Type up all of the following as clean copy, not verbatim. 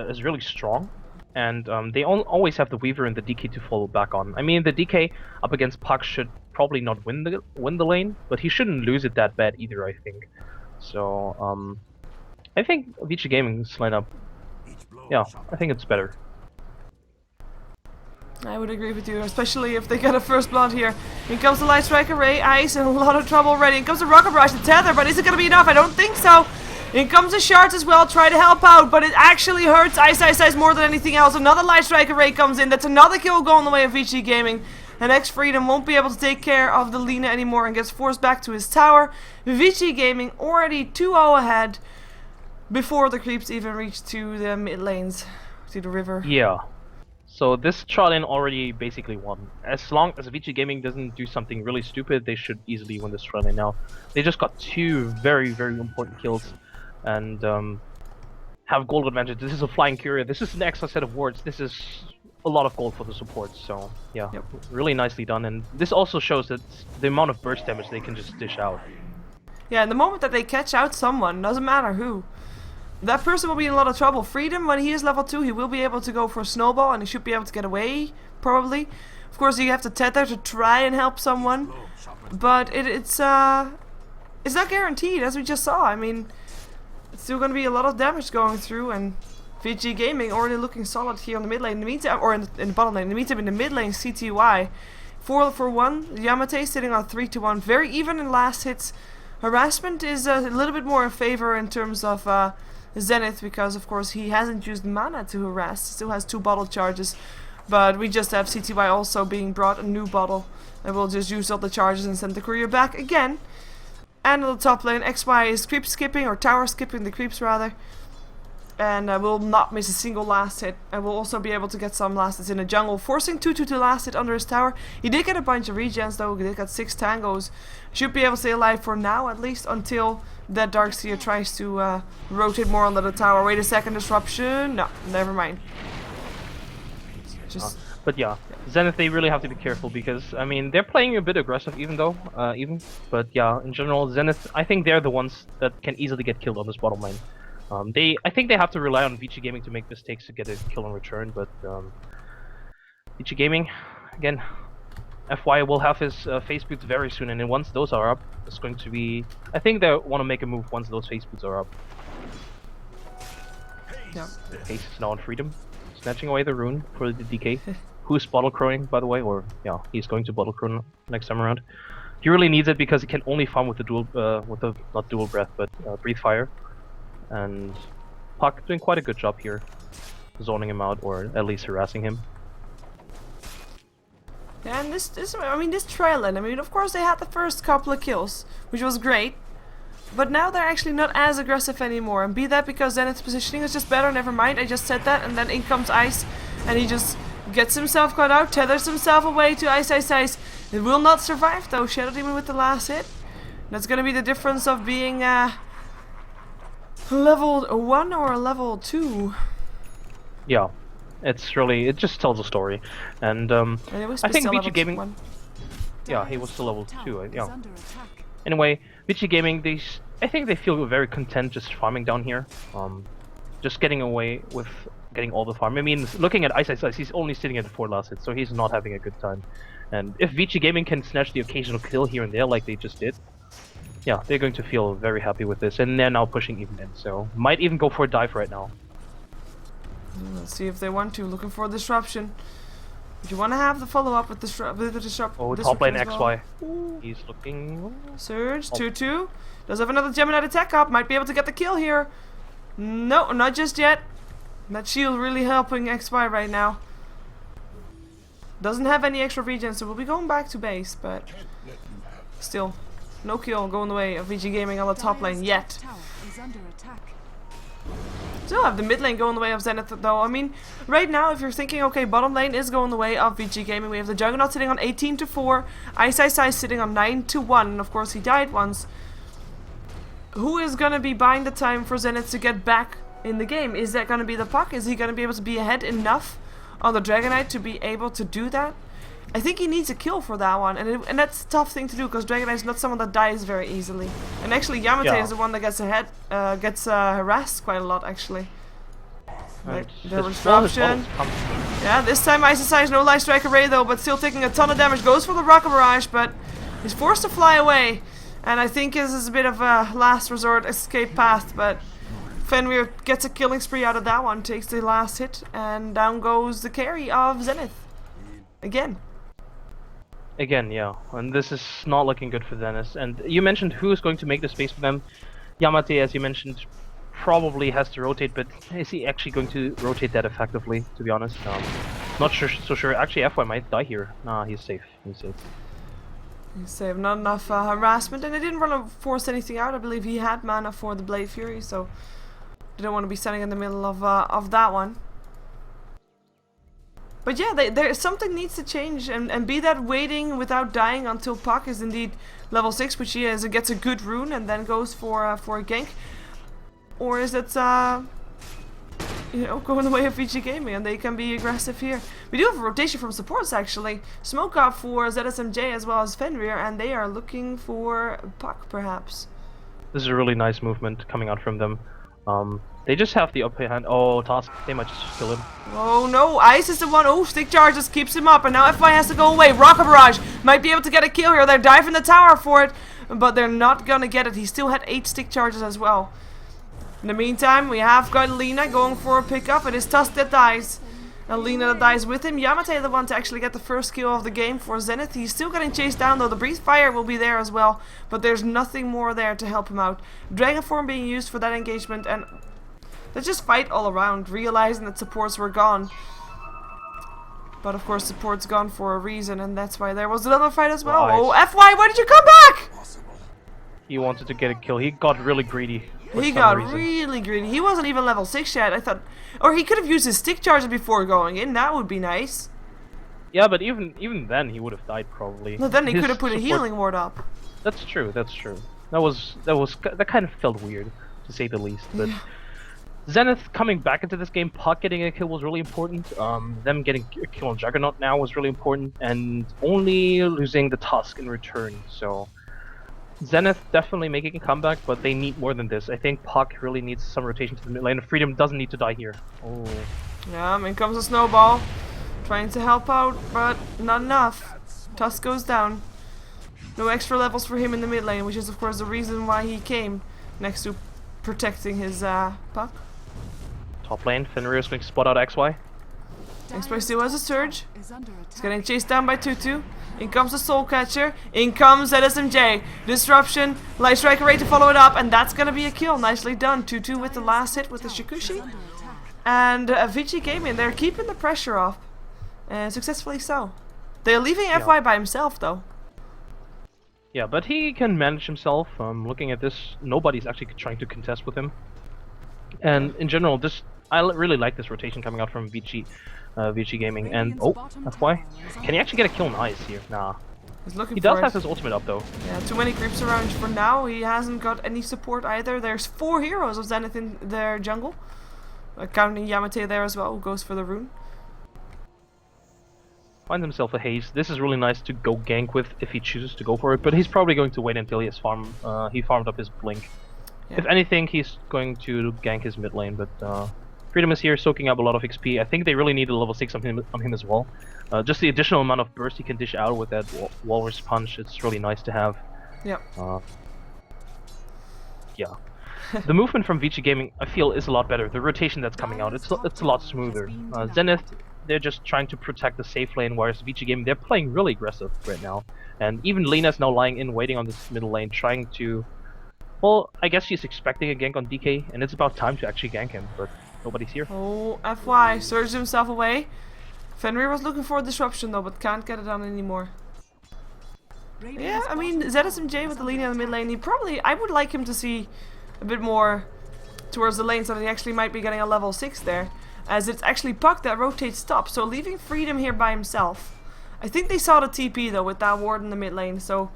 is really strong, and they always have the Weaver and the DK to fall back on. I mean, the DK up against Puck should probably not win the lane, but he shouldn't lose it that bad either, I think. So I think Vici Gaming's lineup, yeah, I think it's better. I would agree with you, especially if they get a first blood here. Here comes the Light Strike Array, Ice in a lot of trouble already. In comes the Rocket Barrage, the Tether, but is it going to be enough? I don't think so. In comes the Shards as well, try to help out, but it actually hurts Ice more than anything else. Another Light Strike Array comes in, that's another kill going the way of Vici Gaming. And X-Freedom won't be able to take care of the Lina anymore and gets forced back to his tower. Vici Gaming already 2-0 ahead before the creeps even reach to the mid lanes, to the river. Yeah. So this trial lane already basically won. As long as Vici Gaming doesn't do something really stupid, they should easily win this trial lane now. They just got 2 very, very important kills and have gold advantage. This is a Flying Courier. This is an extra set of wards. This is a lot of gold for the supports. So yeah, really nicely done. And this also shows that the amount of burst damage they can just dish out. Yeah, and the moment that they catch out someone, doesn't matter who, that person will be in a lot of trouble. Freedom, when he is level 2, he will be able to go for a snowball and he should be able to get away, probably. Of course, you have to tether to try and help someone, but it's not guaranteed, as we just saw. I mean, it's still going to be a lot of damage going through, and Vici Gaming already looking solid here on the mid lane. In the meantime, or in the bottom lane. In the meantime, in the mid lane, CTY 4-for-1. Yamate sitting on 3-1, very even in last hits. Harassment is a little bit more in favor in terms of Zenith, because of course he hasn't used mana to harass, still has 2 bottle charges, but we just have CTY also being brought a new bottle, and we'll just use all the charges and send the courier back again. And on the top lane, XY is creep skipping, or tower skipping the creeps rather, and will not miss a single last hit, and will also be able to get some last hits in the jungle, forcing Tutu to last hit under his tower. He did get a bunch of regens though, he did get 6 tangos, should be able to stay alive for now at least, until that Darkseer tries to rotate more onto the tower. Wait a second, disruption, no, never mind. Just but yeah, Zenith, they really have to be careful because, I mean, they're playing a bit aggressive but yeah, in general, Zenith, I think they're the ones that can easily get killed on this bottom lane. I think they have to rely on Vici Gaming to make mistakes to get a kill in return, but Vici Gaming, again, FY will have his face boots very soon, and then once those are up, it's going to be... I think they want to make a move once those face boots are up. yeah. Ace is now on Freedom, snatching away the rune for the DK, who's bottle crowing, by the way, or yeah, he's going to bottle crow next time around. He really needs it because he can only farm with the dual, not dual breath, but breathe fire. And Puck doing quite a good job here, zoning him out or at least harassing him. Yeah, and this trail lane, I mean, of course they had the first couple of kills, which was great, but now they're actually not as aggressive anymore, and be that because Zenith's positioning is just better, never mind, I just said that, and then in comes Ice, and he just gets himself caught out, tethers himself away to Ice. It will not survive though, Shadow Demon with the last hit. That's gonna be the difference of being level 1 or level 2. Yeah, it's really, it just tells a story, and I think Vici Gaming, yeah, he was still level 2, yeah. Anyway, Vici Gaming, I think they feel very content just farming down here, just getting away with getting all the farm. I mean, looking at Ice, he's only sitting at the 4 last hit, so he's not having a good time. And if Vici Gaming can snatch the occasional kill here and there like they just did, yeah, they're going to feel very happy with this, and they're now pushing even in, so might even go for a dive right now. Let's see if they want to. Looking for a disruption. But you want to have the follow-up with the disruption. Oh, top lane XY. He's looking... Surge, 2-2. Does have another Gemini attack up. Might be able to get the kill here. No, not just yet. That shield really helping XY right now. Doesn't have any extra regen, so we'll be going back to base, but still. No kill going the way of Vici Gaming on the top lane yet. Still have the mid lane going the way of Zenith though. I mean, right now if you're thinking, okay, bottom lane is going the way of Vici Gaming. We have the Juggernaut sitting on 18-4, Ice sitting on 9-1, and of course he died once. Who is gonna be buying the time for Zenith to get back in the game? Is that gonna be the Puck? Is he gonna be able to be ahead enough on the Dragonite to be able to do that? I think he needs a kill for that one, and that's a tough thing to do because Dragonite is not someone that dies very easily. And actually, Yamate is the one that gets harassed quite a lot, actually. The disruption. Yeah, this time Ice decides no Light Strike Array though, but still taking a ton of damage. Goes for the Rocket Barrage, but he's forced to fly away. And I think this is a bit of a last resort escape path, but Fenrir gets a killing spree out of that one, takes the last hit, and down goes the carry of Zenith. Again, yeah. And this is not looking good for Zenith. And you mentioned who is going to make the space for them. Yamate, as you mentioned, probably has to rotate, but is he actually going to rotate that effectively, to be honest? Not so sure. Actually, FY might die here. Nah, he's safe. He's safe. Not enough harassment, and they didn't want to force anything out. I believe he had mana for the Blade Fury, so they don't want to be standing in the middle of that one. But yeah, something needs to change, and be that waiting without dying until Puck is indeed level 6, which he is, and gets a good rune and then goes for a gank. Or is it, you know, going the way of Vici Gaming, and they can be aggressive here. We do have a rotation from supports actually. Smoke up for ZSMJ as well as Fenrir, and they are looking for Puck perhaps. This is a really nice movement coming out from them. They just have the upper hand. Oh, Task, they might just kill him. Oh no, Ice is the one. Oh, Stick Charge just keeps him up, and now FY has to go away. Rocket Barrage might be able to get a kill here. They're diving the tower for it, but they're not gonna get it. He still had 8 Stick Charges as well. In the meantime, we have got Lina going for a pickup. It is Tusk that dies. And Lina that dies with him. Yamate the one to actually get the first kill of the game for Zenith. He's still getting chased down though. The Breathe Fire will be there as well, but there's nothing more there to help him out. Dragon Form being used for that engagement, and let's just fight all around, realizing that supports were gone. But of course support's gone for a reason, and that's why there was another fight as well. Oh, FY, why did you come back? He wanted to get a kill. He got really greedy. He got really greedy. He wasn't even level 6 yet. I thought, or he could have used his Stick Charger before going in. That would be nice. Yeah, but even then he would have died probably. No, then he could have put a healing ward up. That's true. That's true. That kind of felt weird, to say the least. But yeah. Zenith coming back into this game, Puck getting a kill was really important. Them getting a kill on Juggernaut now was really important, and only losing the Tusk in return. So Zenith definitely making a comeback, but they need more than this. I think Puck really needs some rotation to the mid lane. Freedom doesn't need to die here. Oh. Yeah, in comes a snowball. Trying to help out, but not enough. Tusk goes down. No extra levels for him in the mid lane, which is of course the reason why he came next to protecting his Puck. Top lane, Fenrir is going to spot out XY. XY still has a surge. He's getting chased down by Tutu. In comes the Soul Catcher. In comes ZSMJ. Disruption. Light Strike Array to follow it up. And that's going to be a kill. Nicely done. Tutu with the last hit with the Shikushi. And Vici Gaming, they're keeping the pressure off. And successfully so. They're leaving FY by himself though. Yeah, but he can manage himself. Looking at this, nobody's actually trying to contest with him. And in general, I really like this rotation coming out from Vici Gaming. And oh, FY, can he actually get a kill on Ice here? Nah. He does have his ultimate up though. Yeah, too many creeps around for now. He hasn't got any support either. There's 4 heroes of Zenith in their jungle, counting Yamate there as well, who goes for the rune. Finds himself a haze. This is really nice to go gank with if he chooses to go for it, but he's probably going to wait until he has farmed up his blink. Yeah. If anything, he's going to gank his mid lane, but Freedom is here soaking up a lot of XP. I think they really need a level 6 on him as well. Just the additional amount of burst he can dish out with that Walrus Punch, it's really nice to have. Yep. Yeah. The movement from Vici Gaming, I feel, is a lot better. The rotation that's coming out, it's a lot smoother. Zenith, they're just trying to protect the safe lane, whereas Vici Gaming, they're playing really aggressive right now. And even Lena's now lying in, waiting on this middle lane, trying to... Well, I guess she's expecting a gank on DK, and it's about time to actually gank him, but nobody's here. Oh, FY surged himself away. Fenrir was looking for a disruption though, but can't get it done anymore. Yeah, I mean, ZSMJ with the Lina in the mid lane, I would like him to see a bit more towards the lane so that he actually might be getting a level 6 there. As it's actually Puck that rotates top, so leaving Freedom here by himself. I think they saw the TP though with that ward in the mid lane, so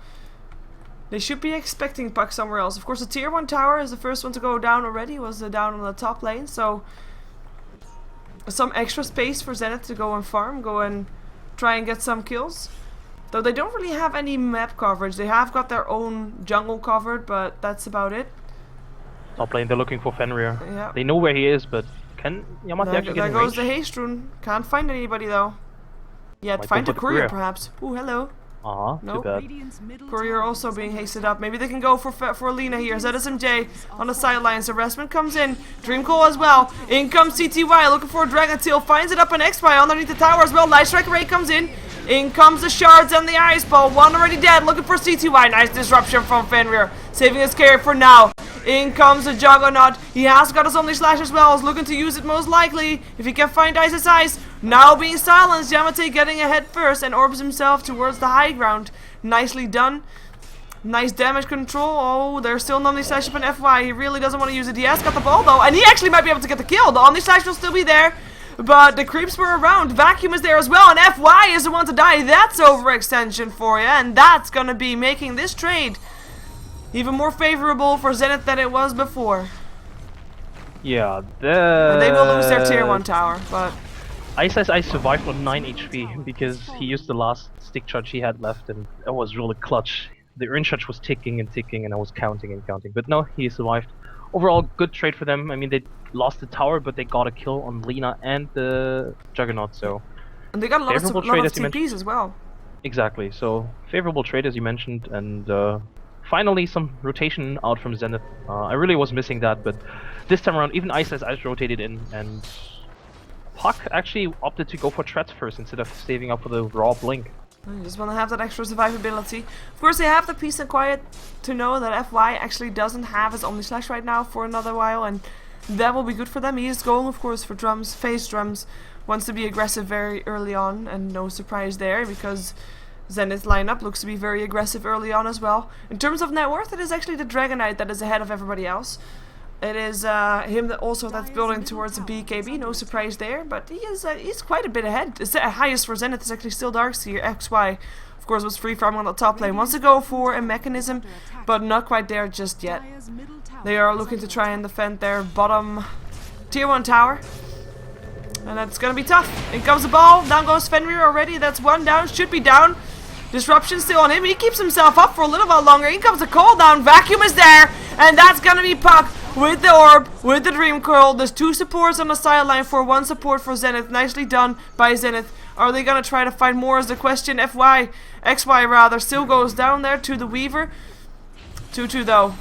they should be expecting Puck somewhere else. Of course, the tier 1 tower is the first one to go down already, was down on the top lane, so some extra space for Zenith to go and farm, go and try and get some kills. Though they don't really have any map coverage. They have got their own jungle covered, but that's about it. Top lane, they're looking for Fenrir. Yeah. They know where he is, but Can Yamate actually get in range? There goes the haste rune. Can't find anybody though. Yet find a courier perhaps. Ooh, hello. Too bad. Courier also being hasted up. Maybe they can go for Lina here. ZSMJ on the sidelines. Harassment comes in. Dreamcoil as well. In comes CTY looking for a Dragon Tail. Finds it up on XY underneath the tower as well. Light Strike Array comes in. In comes the shards and the ice ball. One already dead. Looking for CTY. Nice disruption from Fenrir. Saving his carry for now. In comes the Juggernaut. He has got his only slash as well. Is looking to use it most likely. If he can find Ice's Ice. Now being silenced. Yamate getting ahead first and orbs himself towards the high ground. Nicely done. Nice damage control. Oh, there's still an Omni Slash up in FY. He really doesn't want to use it. He has got the ball though. And he actually might be able to get the kill. The Omni Slash will still be there. But the creeps were around. Vacuum is there as well. And FY is the one to die. That's overextension for you. And that's going to be making this trade even more favorable for Zenith than it was before. Yeah, they will lose their tier 1 tower, but Ice survived on 9 HP because he used the last stick charge he had left, and it was really clutch. The urn charge was ticking and ticking, and I was counting and counting. But no, he survived. Overall, good trade for them. I mean, they lost the tower, but they got a kill on Lina and the Juggernaut, so... And they got a lot of TPs as well. Exactly, so favorable trade as you mentioned, and finally some rotation out from Zenith. I really was missing that, but this time around even Ice rotated in, and Puck actually opted to go for Treads first instead of saving up for the raw blink. You just want to have that extra survivability. Of course, they have the peace and quiet to know that FY actually doesn't have his Omni Slash right now for another while, and that will be good for them. He is going, of course, for drums, phase drums, wants to be aggressive very early on, and no surprise there because Zenith lineup looks to be very aggressive early on as well. In terms of net worth, it is actually the Dragonite that is ahead of everybody else. It is him that also that's building towards the BKB, no surprise there, but he's quite a bit ahead. The highest for Zenith is actually still Darkseer. XY, of course, was free farming on the top lane. Wants to go for a mechanism, but not quite there just yet. They are looking to try and defend their bottom tier 1 tower. And that's gonna be tough. In comes the ball, down goes Fenrir already, that's one down, should be down. Disruption still on him, he keeps himself up for a little while longer. In comes the cooldown, Vacuum is there, and that's gonna be Puck with the orb, with the Dream Coil. There's 2 supports on the sideline for 1 support for Zenith. Nicely done by Zenith. Are they gonna try to find more is the question. XY rather, still goes down there to the Weaver. 2-2 though.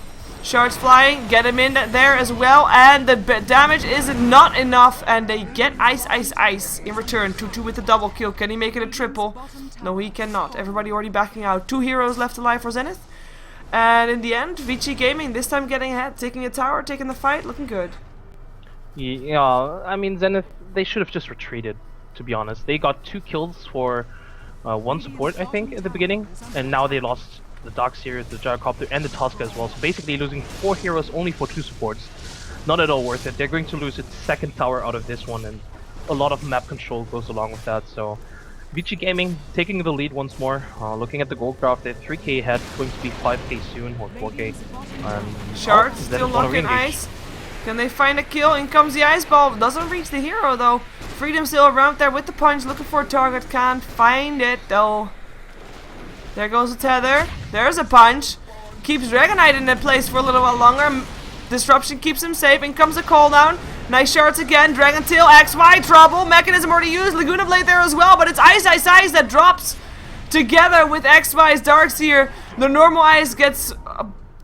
Shards flying, get him in there as well, and the damage is not enough, and they get Ice in return. 2-2 with the double kill. Can he make it a triple? No, he cannot. Everybody already backing out. 2 heroes left alive for Zenith. And in the end, Vici Gaming this time getting ahead, taking a tower, taking the fight, looking good. Yeah, I mean Zenith, they should have just retreated, to be honest. They got 2 kills for 1 support, I think, at the beginning, and now they lost the Darkseer, the Gyrocopter, and the Tusker as well. So basically losing 4 heroes only for 2 supports. Not at all worth it. They're going to lose its 2nd tower out of this one, and a lot of map control goes along with that. So Vici Gaming taking the lead once more. Looking at the gold graph, they're 3k ahead, going to be 5k soon, or 4k. Shards still locking Ice. Can they find a kill? In comes the Ice Ball. Doesn't reach the hero though. Freedom still around there with the punch, looking for a target. Can't find it though. There goes the tether. There's a punch. Keeps Dragonite in that place for a little while longer. Disruption keeps him safe. In comes a cooldown. Nice shards again. Dragon Tail, XY, trouble. Mechanism already used. Laguna Blade there as well. But it's Ice that drops together with XY's Darkseer. The normal Ice gets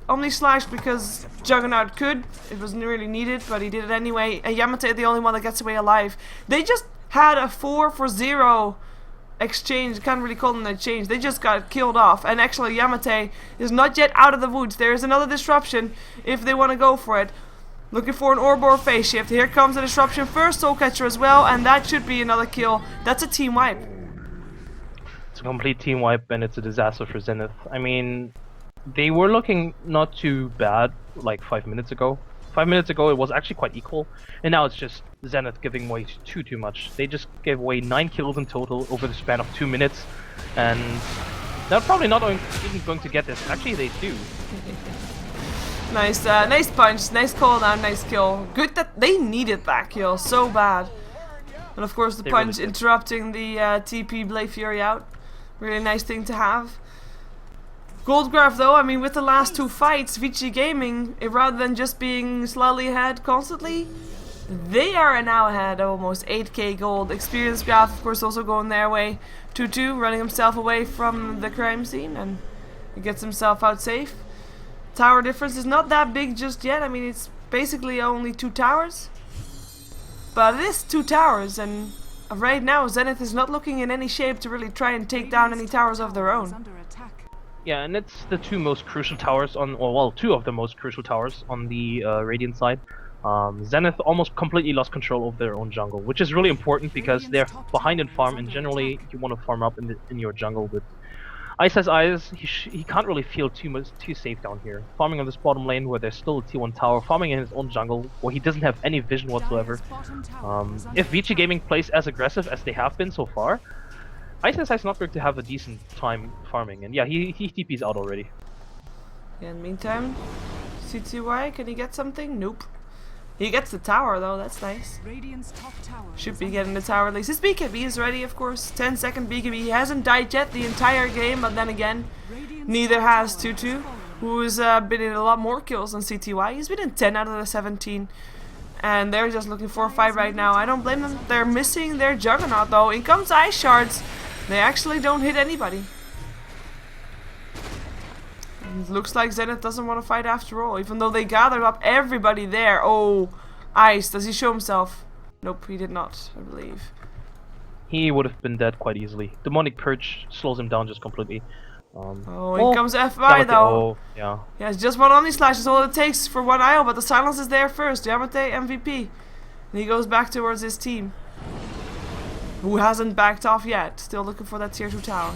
Omni Slash because Juggernaut could. It wasn't really needed, but he did it anyway. And Yamate the only one that gets away alive. They just had a 4-for-0 exchange. Can't really call them an exchange. They just got killed off, and actually Yamate is not yet out of the woods. There is another disruption if they want to go for it. Looking for an orb or phase shift. Here comes the disruption first, Soul Catcher as well, and that should be another kill. That's a team wipe. It's a complete team wipe, and it's a disaster for Zenith. I mean, they were looking not too bad like 5 minutes ago. 5 minutes ago it was actually quite equal, and now it's just Zenith giving away too much. They just gave away 9 kills in total over the span of 2 minutes, and they're probably not even going to get this. Actually, they do. Nice, nice punch, nice cooldown, nice kill. Good that they needed that kill so bad. And of course the punch really interrupting the TP Blade Fury out. Really nice thing to have. Gold graph though, I mean with the last 2 fights, Vici Gaming, rather than just being slightly ahead constantly, They are now ahead, almost 8k gold. Experience graph, of course, also going their way. 2-2, running himself away from the crime scene, and he gets himself out safe. Tower difference is not that big just yet. I mean, it's basically only 2 towers. But it is 2 towers, and right now Zenith is not looking in any shape to really try and take down any towers of their own. Yeah, and it's the 2 most crucial towers on, or well, 2 of the most crucial towers on the Radiant side. Zenith almost completely lost control of their own jungle, which is really important because they're behind in farm, and generally you want to farm up in your jungle. But Ice has eyes. He can't really feel too safe down here. Farming on this bottom lane where there's still a T1 tower, farming in his own jungle where he doesn't have any vision whatsoever. If Vici Gaming plays as aggressive as they have been so far, Ice is not going to have a decent time farming, and yeah, he TP's out already. Yeah, in the meantime, CTY, can he get something? Nope. He gets the tower though, that's nice. Should be getting the tower at least. His BKB is ready, of course. 10-second BKB. He hasn't died yet the entire game, but then again, neither has 2-2, who's been in a lot more kills than CTY. He's been in 10 out of the 17. And they're just looking for a fight right now. I don't blame them. They're missing their Juggernaut though. In comes Ice Shards. They actually don't hit anybody. It looks like Zenith doesn't want to fight after all, even though they gathered up everybody there. Oh, Ice, does he show himself? Nope, he did not, I believe. He would have been dead quite easily. Demonic Purge slows him down just completely. Here comes FI though. Oh, yeah. Yeah, it's just one Omni Slash is all it takes for one IO, but the silence is there first. Yamate MVP. And he goes back towards his team, who hasn't backed off yet. Still looking for that tier 2 tower.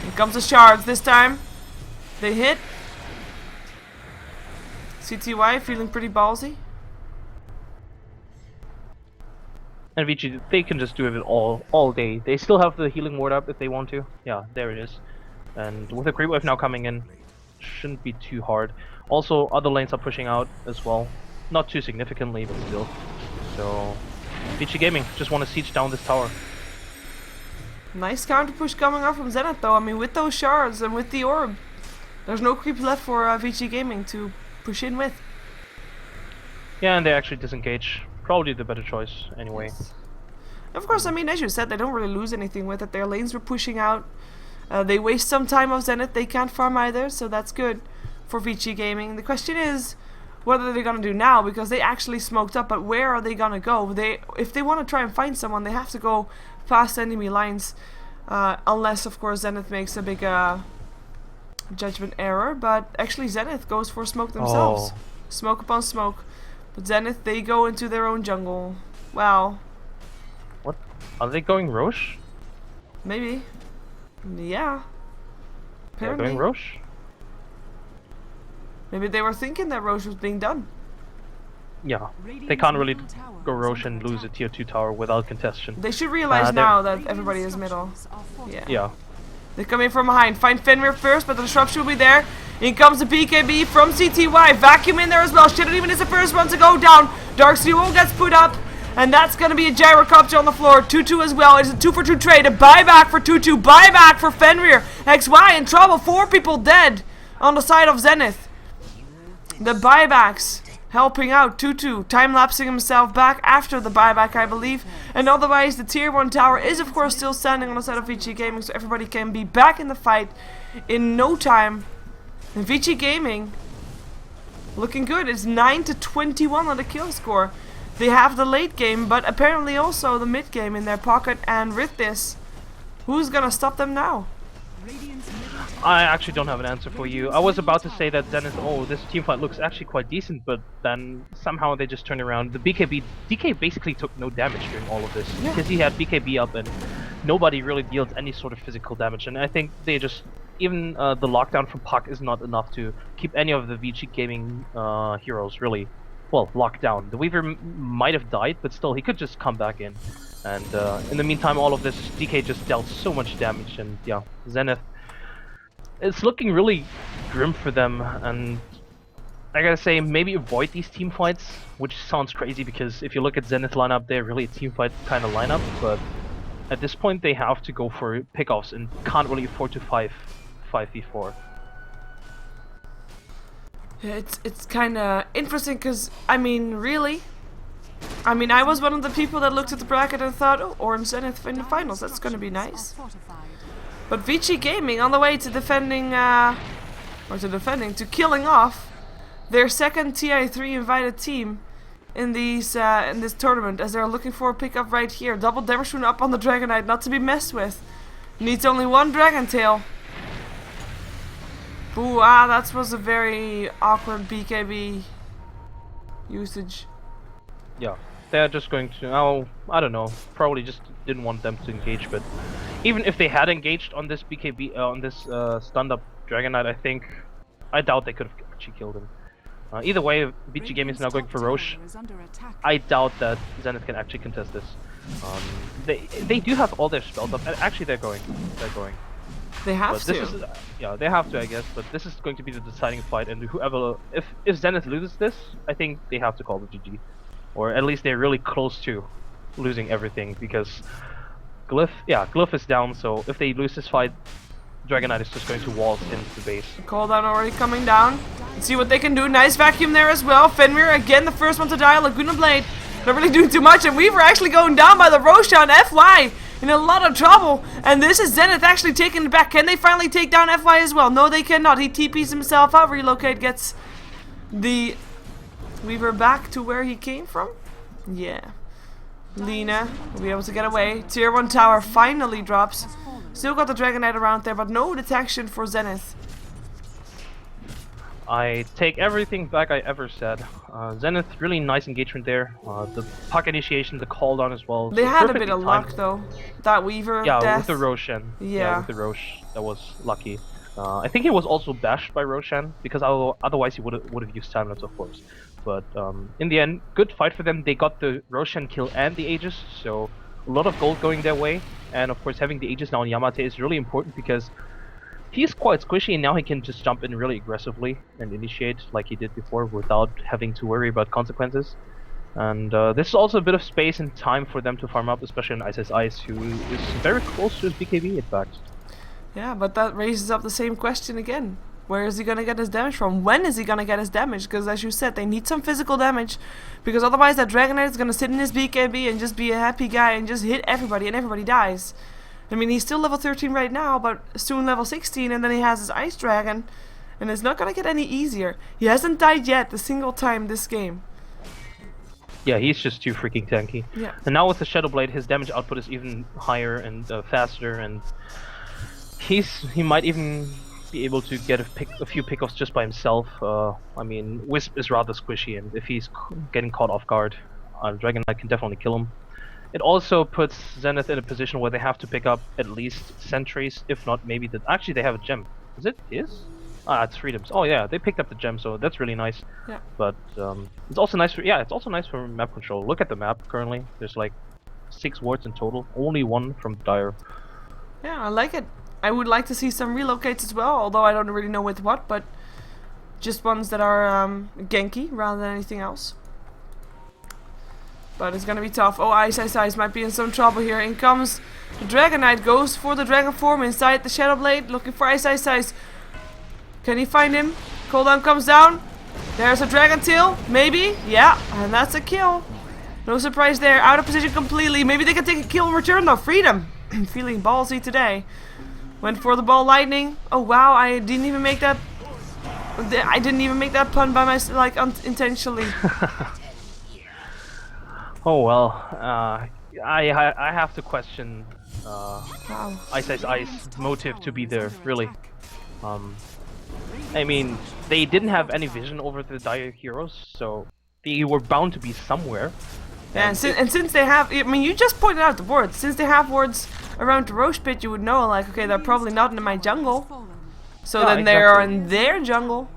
Here comes the shards this time. They hit. CTY feeling pretty ballsy. And Vici, they can just do it all day. They still have the healing ward up if they want to. Yeah, there it is. And with the creep wave now coming in, shouldn't be too hard. Also, other lanes are pushing out as well. Not too significantly, but still. So, Vici Gaming just want to siege down this tower. Nice counter push coming up from Zenith though. I mean, with those shards and with the orb, there's no creep left for Vici Gaming to push in with. Yeah, and they actually disengage. Probably the better choice anyway. Yes. Of course, I mean, as you said, they don't really lose anything with it. Their lanes were pushing out. They waste some time of Zenith. They can't farm either, so that's good for Vici Gaming. The question is, what are they gonna do now? Because they actually smoked up, but where are they gonna go? If they want to try and find someone, they have to go past enemy lines. Unless, of course, Zenith makes a big judgment error. But actually, Zenith goes for smoke themselves. Oh. Smoke upon smoke. But Zenith, they go into their own jungle. Wow. What? Are they going Roche? Maybe. Yeah. They're going Roche? Maybe they were thinking that Roche was being done. Yeah. They can't really go Roche and lose a tier 2 tower without contestation. They should realize now that everybody is middle. Yeah. They come in from behind. Find Fenrir first, but the disruption will be there. In comes the BKB from CTY. Vacuum in there as well. Shouldn't even is the first one to go down. Dark Duo gets put up. And that's going to be a gyrocopter on the floor. 2-2 as well. It's a 2-for-2 trade. A buyback for 2-2. Buyback for Fenrir. XY in trouble. 4 people dead on the side of Zenith. The buybacks helping out 2-2. Time-lapsing himself back after the buyback, I believe. And otherwise, the tier 1 tower is, of course, still standing on the side of Vici Gaming. So everybody can be back in the fight in no time. And Vici Gaming looking good. It's 9-21 on the kill score. They have the late game, but apparently also the mid game in their pocket. And with this, who's gonna stop them now? I actually don't have an answer for you. I was about to say that Zenith, this teamfight looks actually quite decent, but then somehow they just turned around. The DK basically took no damage during all of this, because he had BKB up and nobody really deals any sort of physical damage. And I think they just, even the lockdown from Puck is not enough to keep any of the Vici Gaming heroes really, well, locked down. The Weaver might have died, but still, he could just come back in. And in the meantime, all of this, DK just dealt so much damage, and yeah, Zenith, it's looking really grim for them, and I gotta say, maybe avoid these team fights, which sounds crazy because if you look at Zenith lineup, they're really a team fight kind of lineup, but at this point they have to go for pickoffs and can't really afford to 5v4. It's kind of interesting because, I mean, really, I mean, I was one of the people that looked at the bracket and thought, oh, Orange Zenith in the finals, that's gonna be nice. But Vici Gaming on the way to defending, to killing off their second TI3 invited team in this tournament, as they're looking for a pickup right here. Double damage rune up on the Dragon Knight, not to be messed with. Needs only one Dragon Tail. Ooh, that was a very awkward BKB usage. Yeah, they're just going to, oh, I don't know, probably just didn't want them to engage, but even if they had engaged on this BKB, on this stunned up Dragon Knight, I doubt they could have actually killed him. Either way, Vici Gaming is now going for Roche. I doubt that Zenith can actually contest this. They do have all their spells up, and actually they're going. They have to. Yeah, they have to, I guess. But this is going to be the deciding fight, and whoever, if Zenith loses this, I think they have to call the GG, or at least they're really close to losing everything, because Glyph is down. So if they lose this fight, Dragon Knight is just going to waltz into the base. Cooldown already coming down. Let's see what they can do. Nice vacuum there as well. Fenrir again, the first one to die. Laguna Blade not really doing too much, and Weaver actually going down by the Roshan. FY in a lot of trouble, and this is Zenith actually taking it back. Can they finally take down FY as well? No, they cannot. He TPs himself out. Relocate gets the Weaver back to where he came from. Yeah. Lina will be able to get away. Tier 1 tower finally drops. Still got the Dragon Knight around there, but no detection for Zenith. I take everything back I ever said. Zenith, really nice engagement there. The puck initiation, the call down as well. They had a bit of luck though. That Weaver death. With the Roshan. Yeah, with the Roche, that was lucky. I think he was also bashed by Roshan, because otherwise he would have used Timelapse, of course. But in the end, good fight for them. They got the Roshan kill and the Aegis, so a lot of gold going their way. And of course, having the Aegis now on Yamate is really important, because he's quite squishy, and now he can just jump in really aggressively and initiate like he did before without having to worry about consequences. And this is also a bit of space and time for them to farm up, especially on Ice, who is very close to his BKB in fact. Yeah, but that raises up the same question again. Where is he gonna get his damage from? When is he gonna get his damage? Because as you said, they need some physical damage, because otherwise that Dragon Knight is gonna sit in his BKB and just be a happy guy and just hit everybody, and everybody dies. I mean, he's still level 13 right now, but soon level 16, and then he has his Ice Dragon, and it's not gonna get any easier. He hasn't died yet a single time this game. Yeah, he's just too freaking tanky. Yeah. And now with the Shadow Blade, his damage output is even higher and faster, and he might even be able to get a few pickoffs just by himself. I mean, Wisp is rather squishy, and if he's getting caught off guard, Dragon Knight can definitely kill him. It also puts Zenith in a position where they have to pick up at least sentries, if not maybe actually they have a gem. Is it his? It's Freedom's. Oh yeah, they picked up the gem, so that's really nice. Yeah. But it's also nice for map control. Look at the map currently. There's like 6 wards in total. Only 1 from Dire. Yeah, I like it. I would like to see some relocates as well, although I don't really know with what, but just ones that are Genki rather than anything else. But it's gonna be tough. Oh, Ice might be in some trouble here. In comes the Dragon Knight, goes for the Dragon Form inside the Shadow Blade, looking for Ice. Can he find him? Cooldown comes down. There's a Dragon Tail, maybe. Yeah, and that's a kill. No surprise there. Out of position completely. Maybe they can take a kill in return though. Freedom. Feeling ballsy today. Went for the ball lightning. Oh wow, I didn't even make that pun by myself, like intentionally. Oh well, I have to question Ice's motive to be there, really. I mean, they didn't have any vision over the Dire heroes, so they were bound to be somewhere. Yeah, and since they have, I mean, you just pointed out the wards. Since they have wards around the Roche pit, you would know, like, okay, they're probably not in my jungle. So yeah, then they are in their jungle.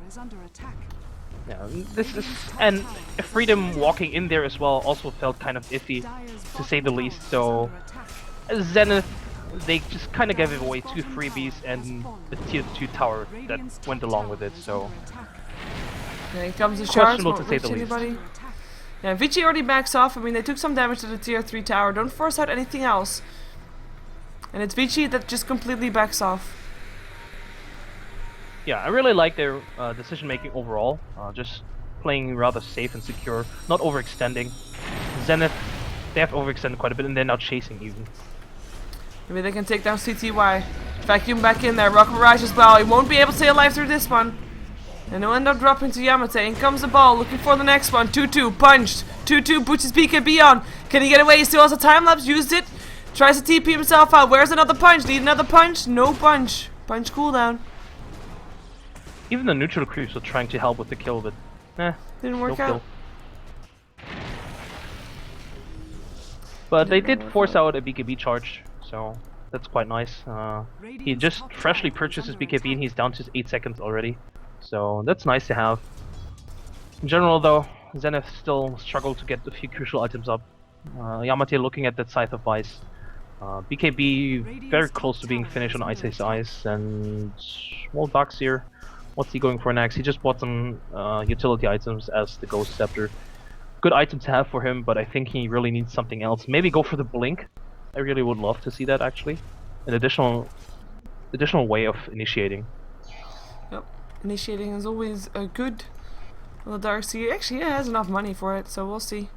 Yeah, and Freedom walking in there as well also felt kind of iffy, to say the least. So Zenith, they just kind of gave away 2 freebies and the tier 2 tower that went along with it. So here comes the charge. Questionable to say the least. Yeah, Vici already backs off. I mean, they took some damage to the tier 3 tower. Don't force out anything else. And it's Vici that just completely backs off. Yeah, I really like their decision making overall. Just playing rather safe and secure, not overextending. Zenith, they have overextended quite a bit and they're now chasing even. Maybe they can take down CTY. Vacuum back in there. Rocket Barrage as well. He won't be able to stay alive through this one. And he'll end up dropping to Yamate. In comes the ball. Looking for the next one. 2-2. Punched. 2-2. Puts his BKB on. Can he get away? He still has a time lapse. Used it. Tries to TP himself out. Where's another punch? Need another punch? No punch. Punch cooldown. Even the neutral creeps are trying to help with the kill, but didn't work out. But they did force out a BKB charge, so that's quite nice. He just freshly purchased his BKB and he's down to 8 seconds already. So that's nice to have. In general though, Zenith still struggled to get a few crucial items up. Yamate looking at that Scythe of Vice. BKB very close to being finished on Ice Ice, and well, Darkseer, what's he going for next? He just bought some utility items as the Ghost Scepter. Good item to have for him, but I think he really needs something else. Maybe go for the Blink. I really would love to see that actually. An additional way of initiating. Yep, initiating is always good. Well, the Darkseer actually has enough money for it, so we'll see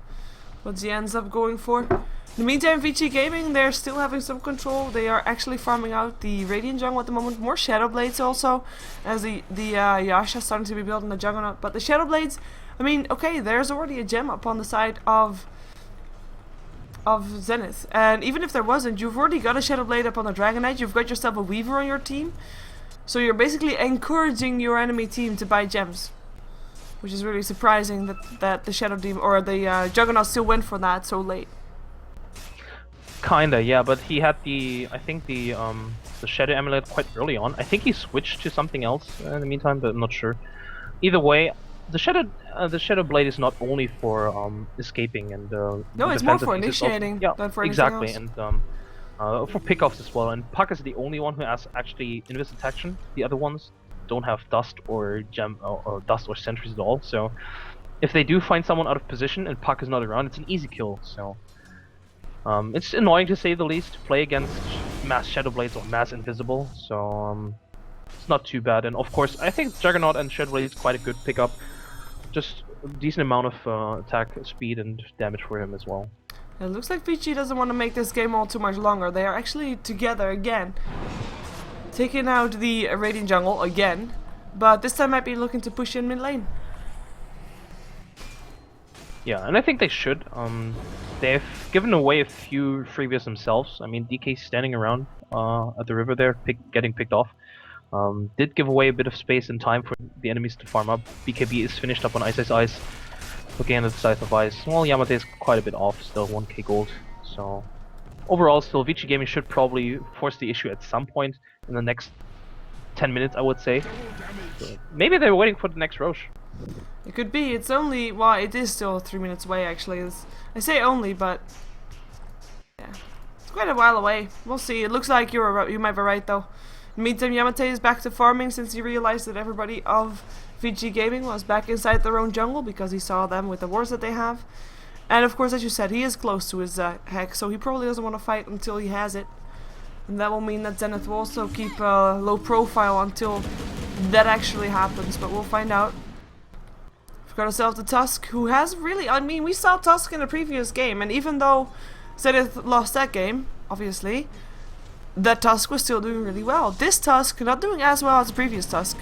what he ends up going for. In the meantime, Vici Gaming, they're still having some control. They are actually farming out the Radiant jungle at the moment. More Shadow Blades also, as the Yasha starting to be built in the Juggernaut. But the Shadow Blades, I mean, okay, there's already a gem up on the side of Zenith. And even if there wasn't, you've already got a Shadow Blade up on the Dragon Knight. You've got yourself a Weaver on your team. So you're basically encouraging your enemy team to buy gems. Which is really surprising that the Shadow Demon or the Juggernaut still went for that so late. Kinda, yeah, but he had I think the Shadow Amulet quite early on. I think he switched to something else in the meantime, but I'm not sure. Either way, the Shadow Blade is not only for escaping and no, it's more for initiating than for exactly, anything else. And for pickoffs as well. And Puck is the only one who has actually Invis Detection. The other ones don't have dust or gem or dust or sentries at all. So if they do find someone out of position and Puck is not around, it's an easy kill. So it's annoying to say the least to play against mass Shadow Blades or mass Invisible. So it's not too bad. And of course, I think Juggernaut and Shadow Blade is quite a good pickup. Just a decent amount of attack speed and damage for him as well. It looks like Vici doesn't want to make this game all too much longer. They are actually together again, taking out the Radiant jungle again, but this time might be looking to push in mid lane. Yeah, and I think they should. They've given away a few freebies themselves. I mean, DK standing around at the river there, getting picked off. Did give away a bit of space and time for the enemies to farm up. BKB is finished up on Ice. Looking at the Scythe of Ice. Well, Yamate is quite a bit off, still 1k gold. So overall, still Vici Gaming should probably force the issue at some point in the next 10 minutes, I would say. So maybe they're waiting for the next Roche. It could be. It's only, well, it is still 3 minutes away actually. I say only, but yeah, it's quite a while away. We'll see. It looks like you might be right though. In the meantime, Yamate is back to farming since he realized that everybody of Vici Gaming was back inside their own jungle because he saw them with the wards that they have. And of course, as you said, he is close to his hex, so he probably doesn't want to fight until he has it. And that will mean that Zenith will also keep a low profile until that actually happens, but we'll find out. We've got ourselves the Tusk, who has really, I mean, we saw Tusk in the previous game, and even though Zenith lost that game, obviously, that Tusk was still doing really well. This Tusk not doing as well as the previous Tusk.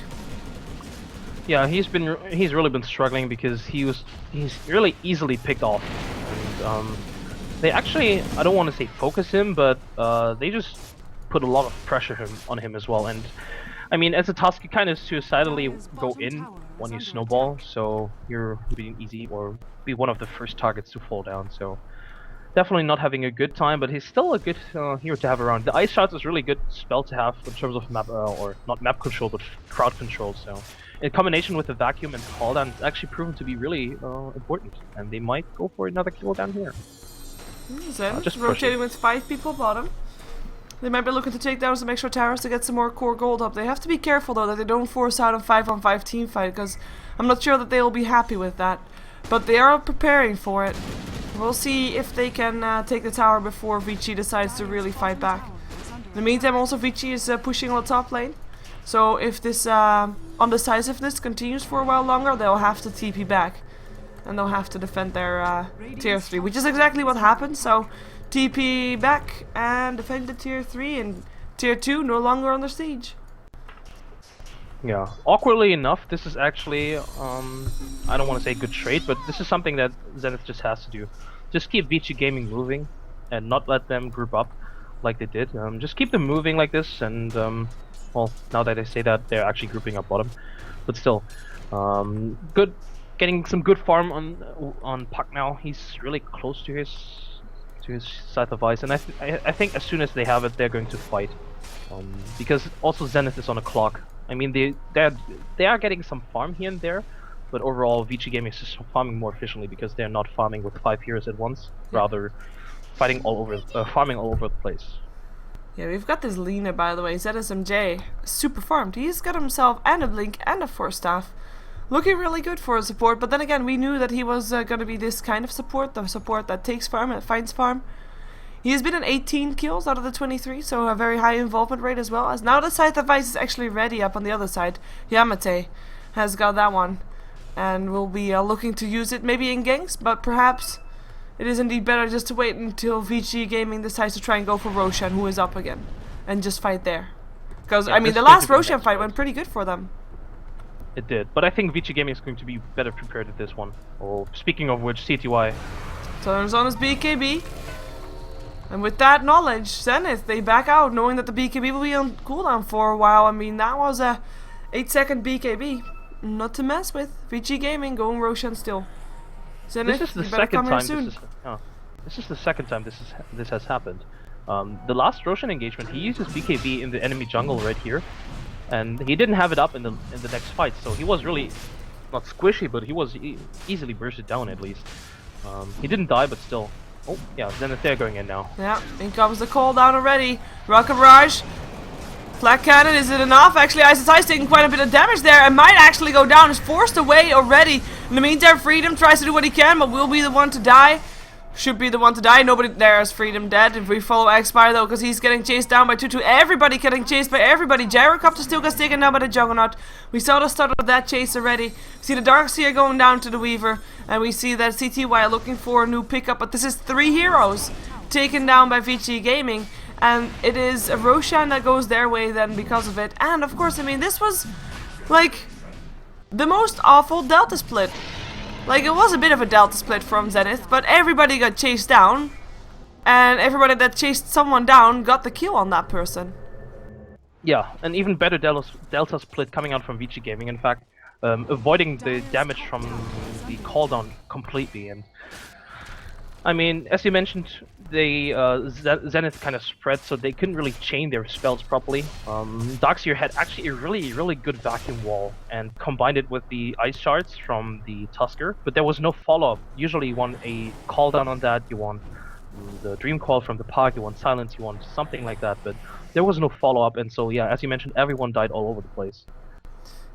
Yeah, he's really been struggling because he's really easily picked off. And, they actually, I don't want to say focus him, but they just put a lot of pressure on him as well. And I mean, as a Tusk, you kind of suicidally go in when you snowball, so you're being easy or be one of the first targets to fall down. So definitely not having a good time, but he's still a good hero to have around. The Ice Shots is really good spell to have in terms of map, or not map control, but crowd control. So in combination with the Vacuum and Call Down, it's actually proven to be really important, and they might go for another kill down here. Zen just rotating with 5 people bottom. They might be looking to take down some extra towers to get some more core gold up. They have to be careful though that they don't force out a 5-on-5 team fight, because I'm not sure that they will be happy with that. But they are preparing for it. We'll see if they can take the tower before Vici decides to really fight back. In the meantime, also Vici is pushing on the top lane. So if this undecisiveness continues for a while longer, they'll have to TP back. and they'll have to defend their tier 3, which is exactly what happened. So TP back and defend the tier 3, and tier 2 no longer under siege. Yeah, awkwardly enough, this is actually, I don't want to say good trade, but this is something that Zenith just has to do. Just keep Vici Gaming moving, and not let them group up like they did. Just keep them moving like this, and, well, now that I say that, they're actually grouping up bottom. But still, good, getting some good farm on Puck now. He's really close to his Scythe of Ice, and I think as soon as they have it, they're going to fight. Because also Zenith is on a clock. I mean, they are getting some farm here and there, but overall Vici Gaming is just farming more efficiently because they're not farming with 5 heroes at once, rather farming all over the place. Yeah, we've got this Lina, by the way, ZSMJ, super farmed. He's got himself and a Blink and a Force Staff. Looking really good for a support, but then again, we knew that he was going to be this kind of support, the support that takes farm and finds farm. He has been in 18 kills out of the 23, so a very high involvement rate as well. As now the Scythe of Ice is actually ready up on the other side. Yamate has got that one, and will be looking to use it maybe in ganks, but perhaps it is indeed better just to wait until Vici Gaming decides to try and go for Roshan, who is up again, and just fight there. Because, yeah, I mean, the last Roshan fight went pretty good for them. It did, but I think Vici Gaming is going to be better prepared at this one. Oh, speaking of which, CTY turns on his BKB. And with that knowledge, Zenith, they back out, knowing that the BKB will be on cooldown for a while. I mean, that was a 8-second BKB. Not to mess with. Vici Gaming going Roshan still. Zenith, this is the second time this is the second time this has happened. The last Roshan engagement, he uses BKB in the enemy jungle right here, and he didn't have it up in the next fight, so he was really not squishy, but he was easily bursted down at least. He didn't die, but still. Oh, yeah, Zenith, they're going in now. Yeah, in comes the call down already. Rocket Barrage. Flat Cannon, is it enough? Actually, Ice Ice taking quite a bit of damage there and might actually go down. Is forced away already. In the meantime, Freedom tries to do what he can, but will be the one to die. Should be the one to die. Nobody there is Freedom dead. If we follow Xpire though, because he's getting chased down by Tutu. Everybody getting chased by everybody. Gyrocopter still gets taken down by the Juggernaut. We saw the start of that chase already. We see the Darkseer going down to the Weaver. And we see that CTY looking for a new pickup. But this is 3 heroes taken down by Vici Gaming. And it is a Roshan that goes their way then because of it. And of course, I mean, this was like the most awful Delta split. Like, it was a bit of a Delta split from Zenith, but everybody got chased down, and everybody that chased someone down got the kill on that person. Yeah, an even better Delta split coming out from Vici Gaming, in fact, avoiding the damage from the call down completely. And I mean, as you mentioned, they Zenith kind of spread, so they couldn't really chain their spells properly. Darkseer had actually a really good vacuum wall and combined it with the ice shards from the Tusker, but there was no follow-up. Usually you want a call down on that, you want the Dream Call from the Park, you want Silence, you want something like that, but there was no follow-up, and so yeah, as you mentioned, everyone died all over the place.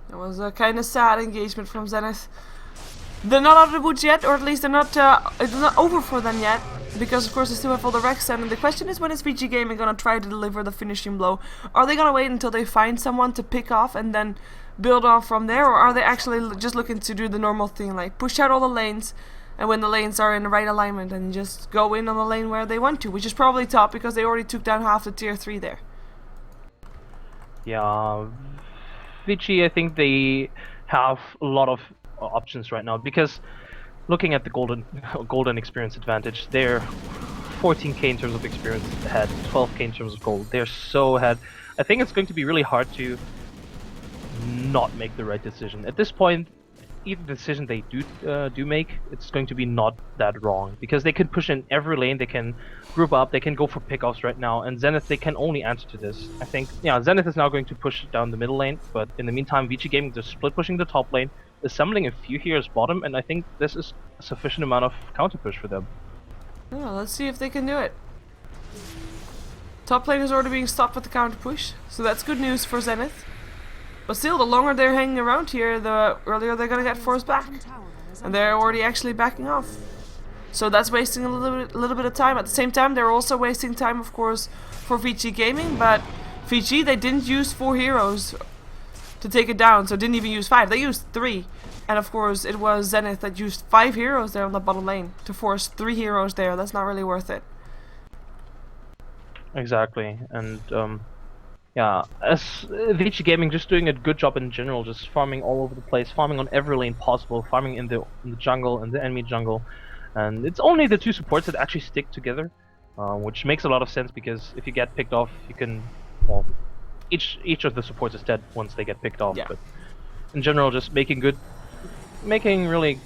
It was a kind of sad engagement from Zenith. They're not out of the woods yet, or at least they're not, it's not over for them yet, because of course they still have all the Rex and the question is, when is Vici Gaming gonna try to deliver the finishing blow? Are they gonna wait until they find someone to pick off and then build on from there, or are they actually just looking to do the normal thing, like push out all the lanes, and when the lanes are in the right alignment, and just go in on the lane where they want to, which is probably top, because they already took down half the tier 3 there. Yeah, Vici, I think they have a lot of options right now, because looking at the golden experience advantage, they're 14k in terms of experience ahead, 12k in terms of gold. They're so ahead. I think it's going to be really hard to not make the right decision. At this point, either decision they do make, it's going to be not that wrong, because they can push in every lane, they can group up, they can go for pickoffs right now, and Zenith, they can only answer to this. I think, yeah, Zenith is now going to push down the middle lane, but in the meantime, Vici Gaming, they're split pushing the top lane, assembling a few heroes bottom, and I think this is a sufficient amount of counter push for them. Yeah, let's see if they can do it. Top lane is already being stopped with the counter push, so that's good news for Zenith. But still, the longer they're hanging around here, the earlier they're gonna get forced back, and they're already actually backing off. So that's wasting a little bit of time. At the same time, they're also wasting time, of course, for Vici Gaming. But Vici, they didn't use 4 heroes to take it down, so didn't even use 5. They used 3. And of course, it was Zenith that used 5 heroes there on the bottom lane to force 3 heroes there. That's not really worth it. Exactly, and yeah, as Vici Gaming just doing a good job in general, just farming all over the place, farming on every lane possible, farming in the jungle, in the enemy jungle, and it's only the 2 supports that actually stick together, which makes a lot of sense because if you get picked off, you can, well, each of the supports is dead once they get picked off. Yeah. But in general, just making really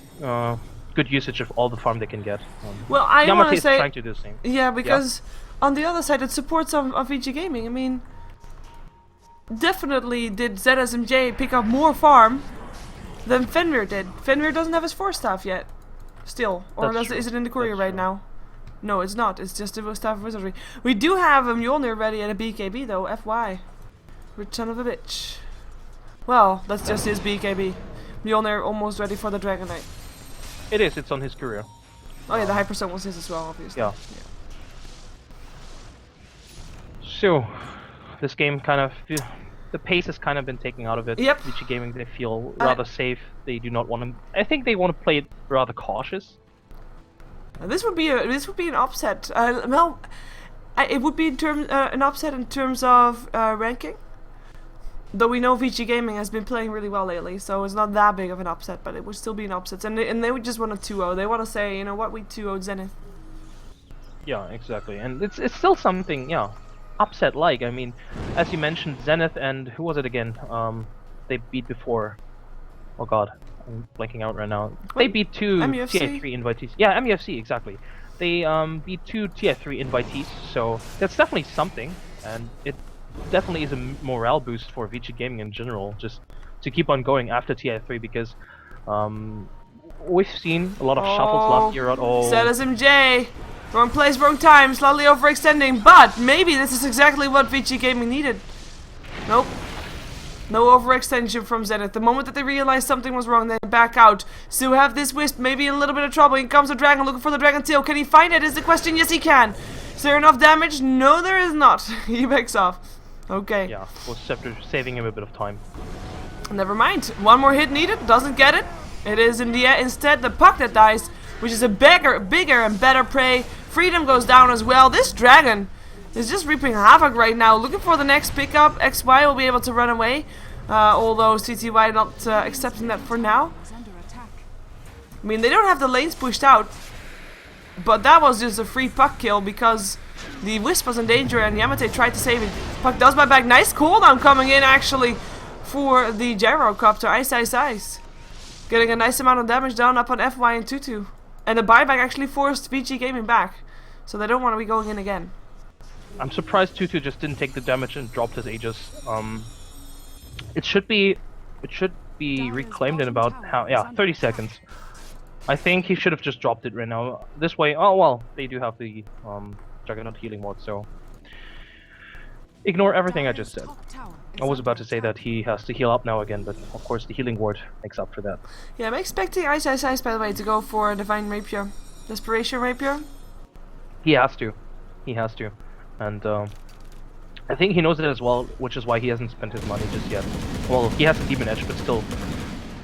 good usage of all the farm they can get. Well, I want to say, trying to do the same. Yeah, because on the other side, it supports of Vici Gaming. I mean, definitely did ZSMJ pick up more farm than Fenrir did. Fenrir doesn't have his 4 staff yet, still, or is it in the courier right now? No, it's not. It's just a staff of wizardry. We do have a Mjolnir ready and a BKB though. FY, rich son of a bitch. Well, that's just his BKB. Mjolnir almost ready for the Dragon Knight. It is. It's on his courier. Oh yeah, the Hyperstone was his as well, obviously. Yeah. So, this game kind of, the pace has kind of been taken out of it. Yep. Vici Gaming, they feel rather safe. They do not want to. I think they want to play it rather cautious. This would be an upset. Well, it would be an upset in terms of ranking. Though we know Vici Gaming has been playing really well lately, so it's not that big of an upset, but it would still be an upset. And they would just want a 2-0. They want to say, you know what, we 2-0'd Zenith. Yeah, exactly. And it's still something, yeah, upset-like. I mean, as you mentioned, Zenith and who was it again? They beat before. Oh god, I'm blanking out right now. They beat 2 MUFC? TI3 invitees. Yeah, MUFC, exactly. They beat 2 TI3 invitees, so that's definitely something, and it definitely is a morale boost for Vici Gaming in general, just to keep on going after TI3, because we've seen a lot of shuffles last year at all. ZSMJ! Wrong place, wrong time, slightly overextending, but maybe this is exactly what Vici Gaming needed. Nope. No overextension from Zenith. The moment that they realized something was wrong, they back out. Still have this Wisp, maybe in a little bit of trouble. Here comes the Dragon, looking for the Dragon tail. Can he find it? Is the question. Yes, he can. Is there enough damage? No, there is not. He backs off. Okay. Yeah, was saving him a bit of time. Never mind. One more hit needed. Doesn't get it. It is in the instead the Puck that dies, which is a bigger and better prey. Freedom goes down as well. This Dragon is just reaping havoc right now. Looking for the next pickup. XY will be able to run away. Although CTY not accepting that for now. I mean, they don't have the lanes pushed out. But that was just a free Puck kill because the Wisp was in danger and Yamate tried to save it. Puck does buy back. Nice cooldown coming in actually for the Gyrocopter. Ice, ice, ice. Getting a nice amount of damage down up on FY and Tutu. And the buyback actually forced Vici Gaming back. So they don't want to be going in again. I'm surprised Tutu just didn't take the damage and dropped his Aegis. It should be reclaimed in about 30 seconds. I think he should have just dropped it right now. This way, oh well, they do have the Juggernaut healing ward, so ignore everything I just said. I was about to say that he has to heal up now again, but of course the healing ward makes up for that. Yeah, I'm expecting Ice Ice Ice, by the way, to go for Divine Rapier. Desperation Rapier? He has to. He has to. And I think he knows it as well, which is why he hasn't spent his money just yet. Well, he has a Demon Edge, but still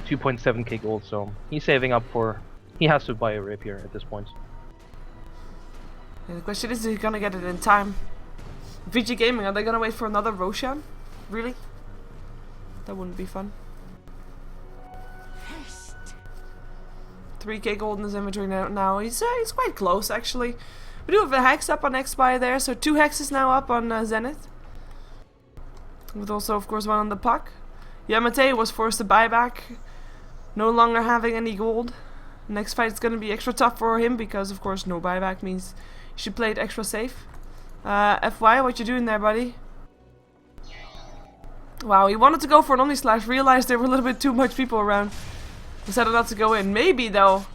2.7k gold, so he's saving up for... He has to buy a Rapier at this point. Yeah, the question is he gonna get it in time? Vici Gaming, are they gonna wait for another Roshan? Really? That wouldn't be fun. 3k gold in his inventory now. He's quite close, actually. We do have a hex up on X-Spy there, so 2 hexes now up on Zenith. With also, of course, one on the Puck. Yamate was forced to buy back, no longer having any gold. Next fight is going to be extra tough for him because, of course, no buyback means you should play it extra safe. FY, what you doing there, buddy? Wow, he wanted to go for an Omnislash, realized there were a little bit too much people around. Decided not to go in. Maybe, though,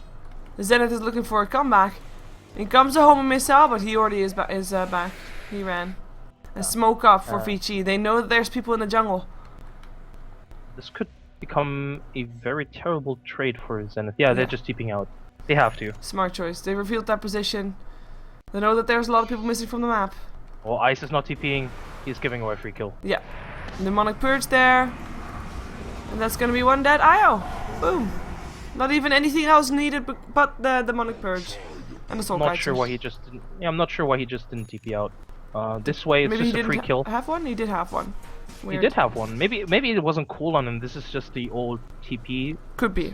Zenith is looking for a comeback. In comes a Homo Missile, but he already is back. He ran. And smoke up for Vici. They know that there's people in the jungle. This could become a very terrible trade for Zenith. Yeah, they're just TPing out. They have to. Smart choice. They revealed that position. They know that there's a lot of people missing from the map. Well, Ice is not TPing. He's giving away a free kill. Yeah. Demonic Purge there. And that's gonna be one dead IO. Boom. Not even anything else needed but the demonic purge and the soul. I'm not sure why he just didn't. Yeah, I'm not sure why he just didn't TP out. This way, it's maybe just he a free kill. Have one? He did have one. Weird. He did have one. Maybe it wasn't cooldown, and this is just the old TP. Could be.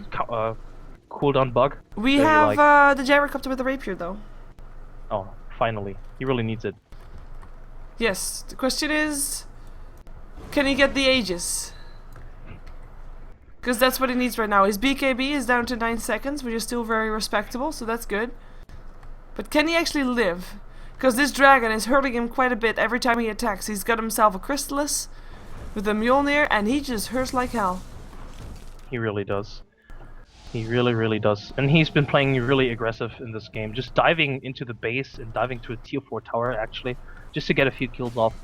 Cooldown bug. We have the gyrocopter with the rapier though. Oh, finally. He really needs it. Yes. The question is, can he get the Aegis? Because that's what he needs right now. His BKB is down to 9 seconds, which is still very respectable, so that's good. But can he actually live? Because this dragon is hurting him quite a bit every time he attacks. He's got himself a Crystallis with a Mjolnir, and he just hurts like hell. He really does. He really does. And he's been playing really aggressive in this game. Just diving into the base and diving to a tier 4 tower, actually. Just to get a few kills off.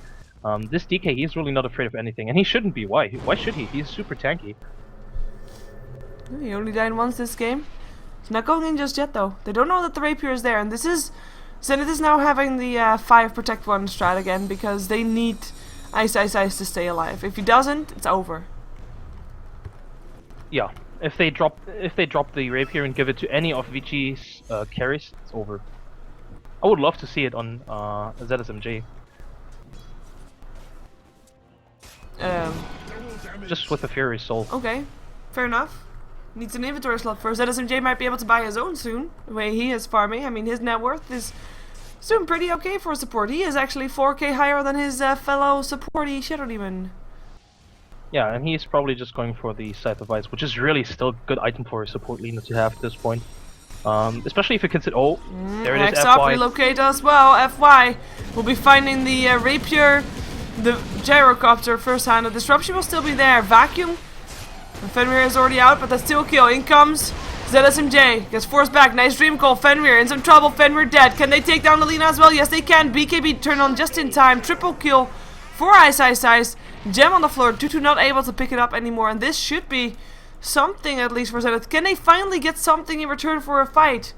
This DK, he's really not afraid of anything. And he shouldn't be. Why? Why should he? He's super tanky. He only died once this game. He's not going in just yet though. They don't know that the rapier is there, and this is... Zenith is now having the 5 protect 1 strat again, because they need Ice to stay alive. If he doesn't, it's over. Yeah. If they drop the rapier and give it to any of Vici's carries, it's over. I would love to see it on ZSMJ. Just with the Fury Soul. Okay, fair enough. Needs an inventory slot first. ZSMJ might be able to buy his own soon, the way he is farming. I mean, his net worth is doing pretty okay for a support. He is actually 4k higher than his fellow supporty Shadow Demon. Yeah, and he's probably just going for the Scythe of Ice, which is really still a good item for a support leader to have at this point. Especially if you consider... Oh, there it is, FY. Relocate as well, FY. We'll be finding the rapier, the gyrocopter first hand. The disruption will still be there. Vacuum. Fenrir is already out, but that's still a kill. In comes ZSMJ. Gets forced back. Nice dream call. Fenrir in some trouble. Fenrir dead. Can they take down Alina as well? Yes, they can. BKB turned on just in time. Triple kill for Ice. Gem on the floor. Tutu not able to pick it up anymore. And this should be something at least for Zenith. Can they finally get something in return for a fight?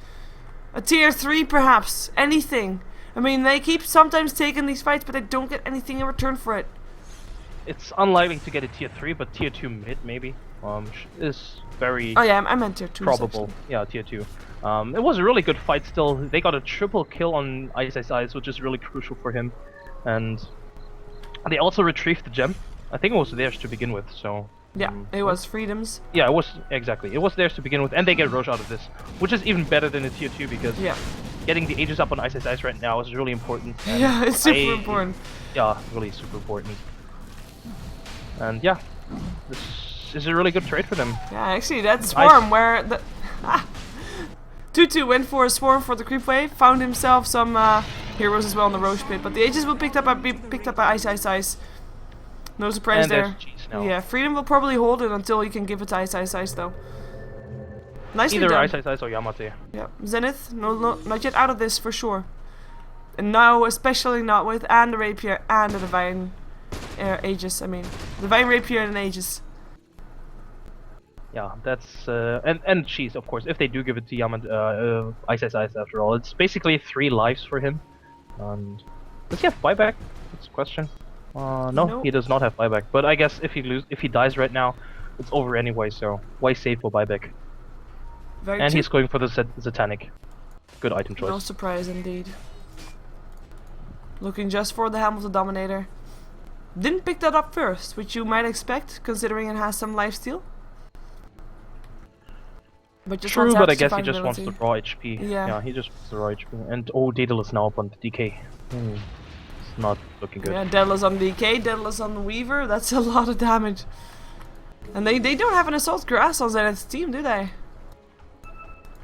A tier 3 perhaps. Anything. I mean, they keep sometimes taking these fights, but they don't get anything in return for it. It's unlikely to get a tier 3, but tier 2 mid maybe. Is very oh yeah, I meant tier 2 probable. Section. Yeah, tier 2. It was a really good fight still. They got a triple kill on Ice, which is really crucial for him. And they also retrieved the gem. I think it was theirs to begin with, so... Yeah, it was Freedom's. Yeah, it was, exactly. It was theirs to begin with, and they get Roche out of this. Which is even better than a tier 2, because getting the Aegis up on Ice right now is really important. Yeah, it's super important. Yeah, really super important. And yeah, this is a really good trade for them. Yeah, actually, that swarm where the... Tutu went for a swarm for the creep wave, found himself some heroes as well in the Roche pit, but the Aegis will be picked up by Ice. No surprise and there. Now. Yeah, Freedom will probably hold it until he can give it to Ice though. Nicely Either done. Ice or Yamate. Yeah, Zenith, no, not yet out of this for sure. And now, especially not with and the Rapier and the Divine Aegis. I mean, Divine Rapier and an Aegis. Yeah, that's and Cheese, of course. If they do give it to Yamate, Ice after all, it's basically 3 lives for him. And does he have buyback? That's the question. No, he does not have buyback. But I guess if he dies right now, it's over anyway. So why save for buyback? And he's going for the Satanic. Good item choice. No surprise indeed. Looking just for the Helm of the Dominator. Didn't pick that up first, which you might expect, considering it has some lifesteal. But just true, but I guess he just wants the raw HP. Yeah, he just wants the raw HP. And oh, Daedalus now up on the DK. It's not looking good. Yeah, Daedalus on the DK, Daedalus on the Weaver. That's a lot of damage. And they don't have an Assault Grass on Zenith's team, do they?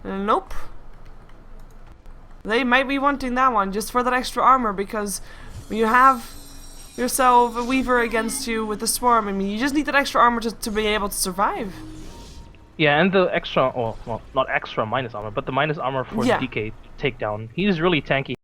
Nope. They might be wanting that one just for that extra armor, because when you have yourself a Weaver against you with the Swarm, I mean, you just need that extra armor to be able to survive. Yeah, and the extra, well, not extra minus armor, but the minus armor for the DK takedown. He's really tanky.